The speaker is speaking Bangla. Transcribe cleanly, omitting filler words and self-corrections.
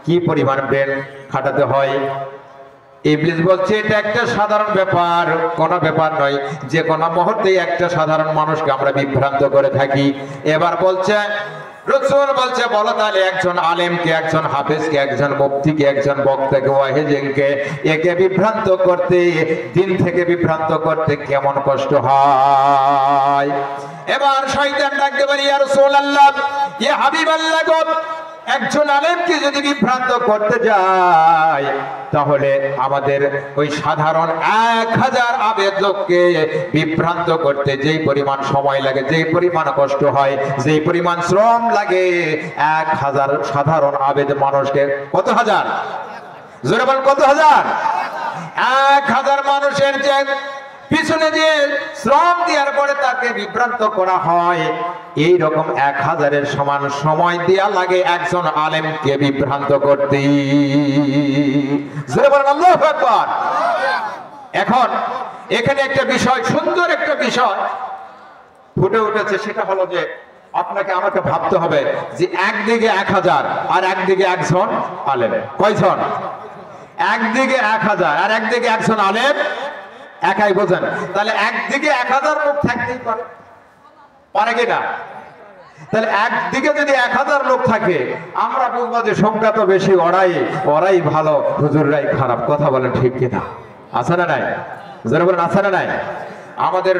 কি পরিমাণ ব্রেন খাটাতে হয়। ইবলিস বলছে এটা একটা সাধারণ ব্যাপার, কোনো ব্যাপার নয়, যে কোনো মুহূর্তে একটা সাধারণ মানুষকে আমরা বিভ্রান্ত করে থাকি। এবার বলছে রাসূল বলছে বলো তাহলে একজন আলেমকে, একজন হাফেজকে, একজন মুফতিকে, একজন বক্তাকে, ওয়াহিজকে একে বিভ্রান্ত করতে, দিন থেকে বিভ্রান্ত করতে কেমন কষ্ট হয়। এবার শয়তান ডাকতে পারি ইয়া রাসূলুল্লাহ, ইয়া হাবিবাল্লাহ গো, একজন আলেমকে যদি বিভ্রান্ত করতে যায় তাহলে আমাদের ওই সাধারণ 1000 আবেদ লোককে বিভ্রান্ত করতে যেই পরিমাণ সময় লাগে, যেই পরিমাণ কষ্ট হয়, যেই পরিমাণ শ্রম লাগে, 1000 সাধারণ আবেদ মানুষকে কত হাজার, জোরে বল কত হাজার, 1000 মানুষের যে পিছনে যে শ্রম দেওয়ার পরে তাকে বিভ্রান্ত করা হয়, এই রকম 1000-এর সমান সময় দেয়া লাগে একজন আলেমকে বিভ্রান্ত করতে। জোরে বলেন আল্লাহু আকবার। এখন এখানে একটা বিষয়, সুন্দর একটা বিষয় ফুটে উঠেছে, সেটা হলো যে আপনাকে আমাকে ভাবতে হবে যে একদিকে 1000 আর একদিকে একজন আলেম, কয়জন? একদিকে 1000 আর একদিকে একজন আলেম, একাই বোঝেন। তাহলে একদিকে 1000 লোক থাকতেই পারে কিনা? তাহলে একদিকে যদি 1000 লোক থাকে, আমরা বুঝবো যে সংখ্যা তো বেশি, ওরাই ভালো, হুজুররাই খারাপ। কথা বলেন ঠিক কিনা? আছে না নাই? যারা বলেন আছে না নাই? আমাদের